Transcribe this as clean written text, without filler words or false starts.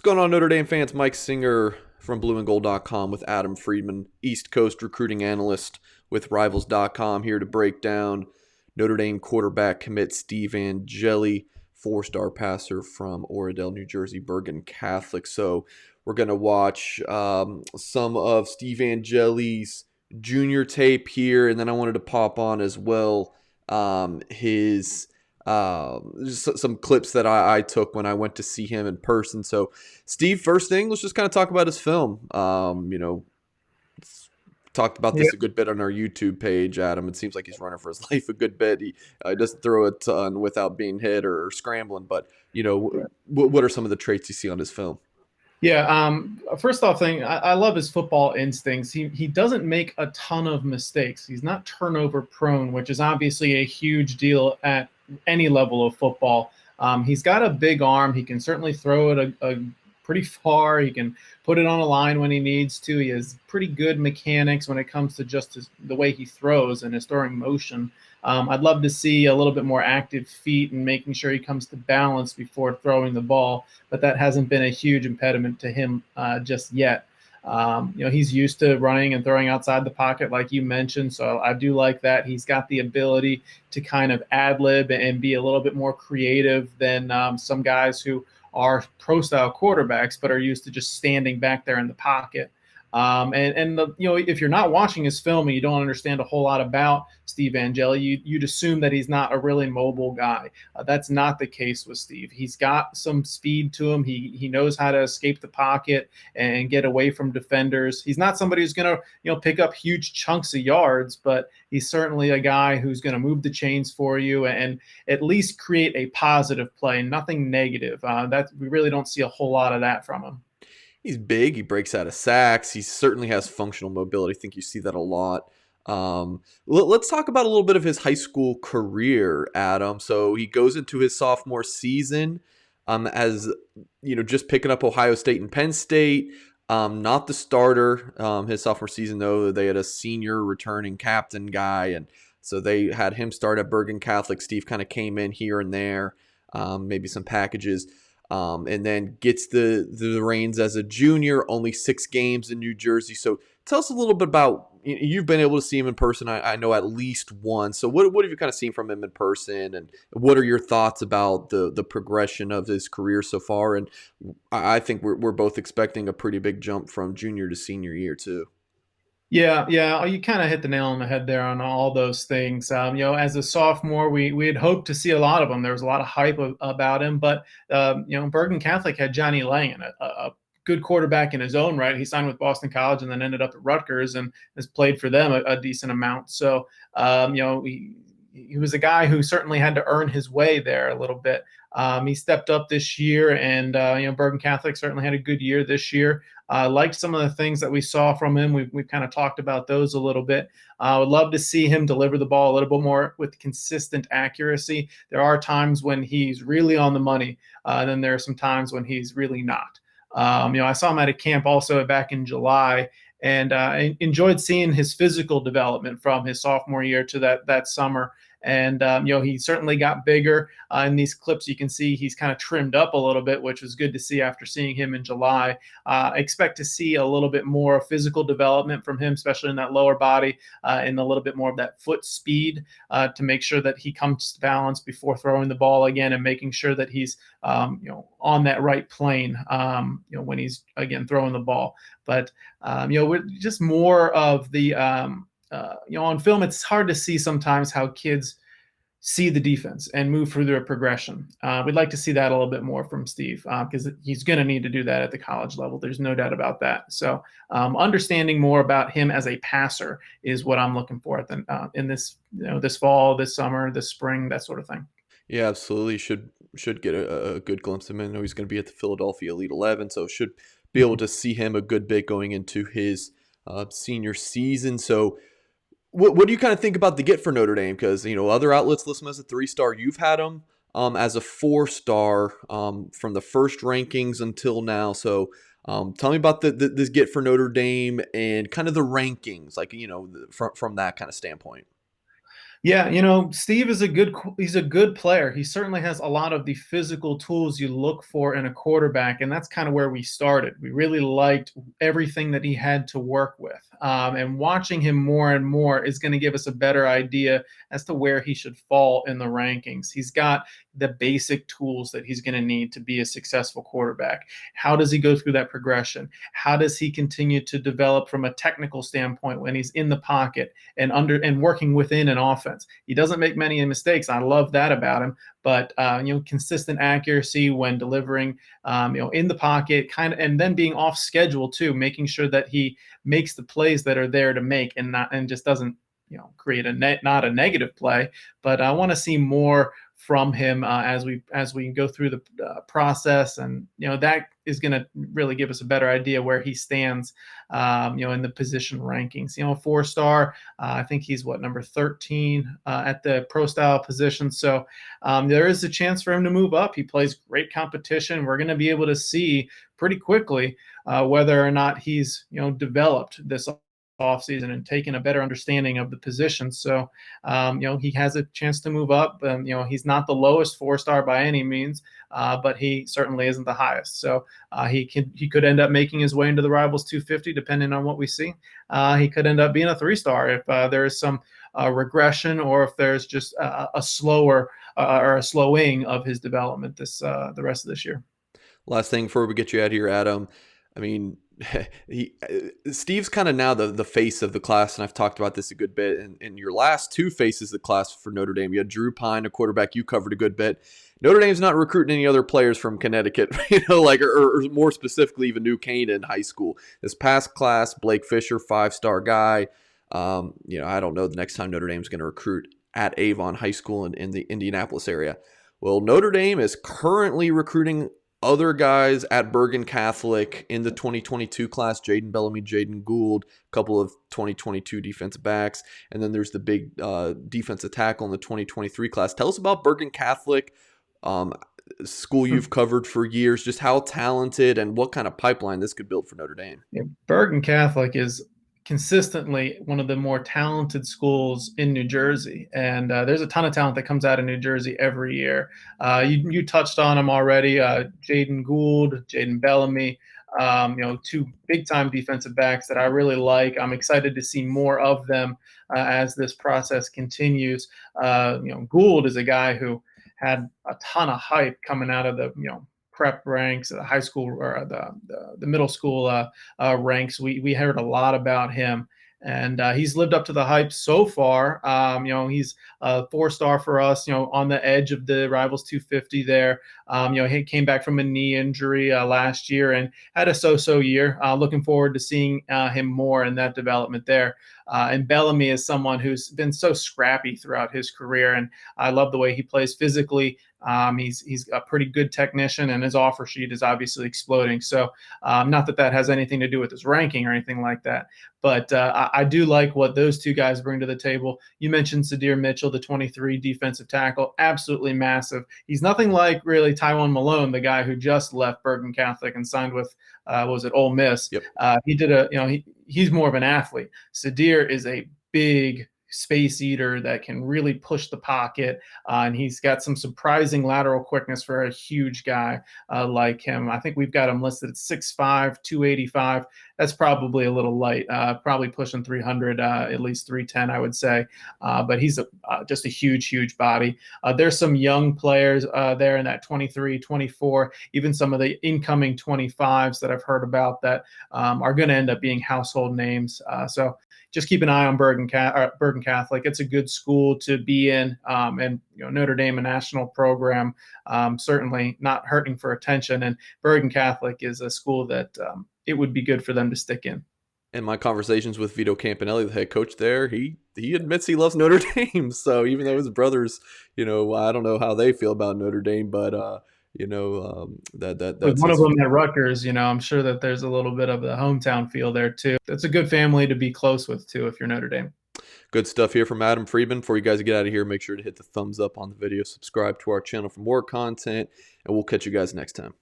going on, Notre Dame fans? Mike Singer from blueandgold.com with Adam Friedman, East Coast recruiting analyst with Rivals.com, here to break down Notre Dame quarterback commit Steve Angeli, four-star passer from Oradell, New Jersey, Bergen Catholic. So we're going to watch some of Steve Angeli's junior tape here, and then I wanted to pop on as well his some clips that I took when I went to see him in person. So, Steve, first thing, let's just kind of talk about his film. Talked about Yeah, this a good bit on our YouTube page, Adam. It seems like he's running for his life a good bit. He doesn't throw a ton without being hit or scrambling. But, what are some of the traits you see on his film? yeah. First off, I love his football instincts. He doesn't make a ton of mistakes. He's not turnover prone, which is obviously a huge deal at any level of football. He's got a big arm. He can certainly throw it a pretty far. He can put it on a line when he needs to. He has pretty good mechanics when it comes to just the way he throws and his throwing motion. I'd love to see a little bit more active feet and making sure he comes to balance before throwing the ball, but that hasn't been a huge impediment to him just yet. He's used to running and throwing outside the pocket, like you mentioned. So I do like that. He's got the ability to kind of ad lib and be a little bit more creative than some guys who are pro style quarterbacks, but are used to just standing back there in the pocket. If you're not watching his film and you don't understand a whole lot about Steve Angeli, you'd assume that he's not a really mobile guy. That's not the case with Steve. He's got some speed to him. He knows how to escape the pocket and get away from defenders. He's not somebody who's going to pick up huge chunks of yards, but he's certainly a guy who's going to move the chains for you and at least create a positive play, nothing negative. That we really don't see a whole lot of that from him. He's big. He breaks out of sacks. He certainly has functional mobility. I think you see that a lot. Let's talk about a little bit of his high school career, Adam. So he goes into his sophomore season as just picking up Ohio State and Penn State. Not the starter his sophomore season, though. They had a senior returning captain guy, and so they had him start at Bergen Catholic. Steve kind of came in here and there, maybe some packages. And then gets the reins as a junior, only 6 games in New Jersey. So tell us a little bit about, you've been able to see him in person, I know at least once. So what have you kind of seen from him in person, and what are your thoughts about the progression of his career so far? And I think we're both expecting a pretty big jump from junior to senior year too. Yeah. You kind of hit the nail on the head there on all those things. As a sophomore, we had hoped to see a lot of him. There was a lot of hype about him, but Bergen Catholic had Johnny Langan, a good quarterback in his own right. He signed with Boston College and then ended up at Rutgers and has played for them a decent amount. So, he was a guy who certainly had to earn his way there a little bit. He stepped up this year, and Bergen Catholic certainly had a good year this year. Liked some of the things that we saw from him. We've kind of talked about those a little bit. I would love to see him deliver the ball a little bit more with consistent accuracy. There are times when he's really on the money, and then there are some times when he's really not. I saw him at a camp also back in July, and I enjoyed seeing his physical development from his sophomore year to that summer. And he certainly got bigger. In these clips, you can see he's kind of trimmed up a little bit, which was good to see after seeing him in July. I expect to see a little bit more physical development from him, especially in that lower body, and a little bit more of that foot speed to make sure that he comes to balance before throwing the ball again, and making sure that he's on that right plane when he's again throwing the ball. But we're just more of the on film, it's hard to see sometimes how kids see the defense and move through their progression. We'd like to see that a little bit more from Steve because he's going to need to do that at the college level. There's no doubt about that. So understanding more about him as a passer is what I'm looking for in this, this fall, this summer, this spring, that sort of thing. Yeah, absolutely. Should get a good glimpse of him. I know he's going to be at the Philadelphia Elite 11, so should be able to see him a good bit going into his senior season. So what do you kind of think about the get for Notre Dame? Because other outlets list him as a 3-star. You've had him as a 4-star from the first rankings until now. So tell me about this get for Notre Dame and kind of the rankings, like from that kind of standpoint. Yeah, Steve is he's a good player. He certainly has a lot of the physical tools you look for in a quarterback, and that's kind of where we started. We really liked everything that he had to work with. And watching him more and more is going to give us a better idea as to where he should fall in the rankings. He's got the basic tools that he's going to need to be a successful quarterback. How does he go through that progression? How does he continue to develop from a technical standpoint when he's in the pocket and working within an offense? He doesn't make many mistakes. I love that about him. But consistent accuracy when delivering, in the pocket, kind of, and then being off schedule too, making sure that he makes the plays that are there to make, and just doesn't create not a negative play. But I want to see more from him as we go through the process, and that is going to really give us a better idea where he stands, in the position rankings. 4-star, I think he's number 13 at the pro style position. So there is a chance for him to move up. He plays great competition. We're going to be able to see pretty quickly whether or not he's developed this offseason and taken a better understanding of the position. So, he has a chance to move up. He's not the lowest 4-star by any means, but he certainly isn't the highest. So he could end up making his way into the Rivals 250, depending on what we see. He could end up being a 3-star if there is some regression, or if there's just a slower or a slowing of his development the rest of this year. Last thing before we get you out of here, Adam. I mean, Steve's kind of now the face of the class, and I've talked about this a good bit. And your last two faces of the class for Notre Dame, you had Drew Pine, a quarterback you covered a good bit. Notre Dame's not recruiting any other players from Connecticut, or more specifically, even New Canaan in high school. This past class, Blake Fisher, 5-star guy. I don't know the next time Notre Dame's going to recruit at Avon High School in the Indianapolis area. Well, Notre Dame is currently recruiting other guys at Bergen Catholic in the 2022 class: Jaden Bellamy, Jaden Gould, a couple of 2022 defensive backs, and then there's the big defensive tackle in the 2023 class. Tell us about Bergen Catholic, school you've covered for years, just how talented and what kind of pipeline this could build for Notre Dame. Yeah, Bergen Catholic is consistently one of the more talented schools in New Jersey, and there's a ton of talent that comes out of New Jersey every year. You touched on them already: Jaden Gould, Jaden Bellamy. Two big-time defensive backs that I really like. I'm excited to see more of them as this process continues. Gould is a guy who had a ton of hype coming out of the prep ranks, the high school, or the middle school ranks. We heard a lot about him, and he's lived up to the hype so far. He's a 4-star for us, on the edge of the Rivals 250 there. He came back from a knee injury last year and had a so-so year. Looking forward to seeing him more in that development there. And Bellamy is someone who's been so scrappy throughout his career, and I love the way he plays physically. He's a pretty good technician, and his offer sheet is obviously exploding. So not that has anything to do with his ranking or anything like that, but I do like what those two guys bring to the table. You mentioned Sadir Mitchell, the 23 defensive tackle, absolutely massive. He's nothing like really Tywone Malone, the guy who just left Bergen Catholic and signed with was it Ole Miss. Yep. He did he's more of an athlete. Sadir is a big space eater that can really push the pocket, and he's got some surprising lateral quickness for a huge guy like him. I think we've got him listed at 6'5", 285. That's probably a little light, probably pushing 300, at least 310, I would say. But he's just a huge body. There's some young players there in that 23, 24, even some of the incoming 25s that I've heard about that are going to end up being household names. So just keep an eye on Bergen Catholic. It's a good school to be in, and Notre Dame, a national program, certainly not hurting for attention. And Bergen Catholic is a school that it would be good for them to stick in. In my conversations with Vito Campanelli, the head coach there, he admits he loves Notre Dame. So even though his brothers, I don't know how they feel about Notre Dame, but that's With one of them at Rutgers, I'm sure that there's a little bit of the hometown feel there too. It's a good family to be close with too if you're Notre Dame. Good stuff here from Adam Friedman. Before you guys get out of here, make sure to hit the thumbs up on the video, subscribe to our channel for more content, and we'll catch you guys next time.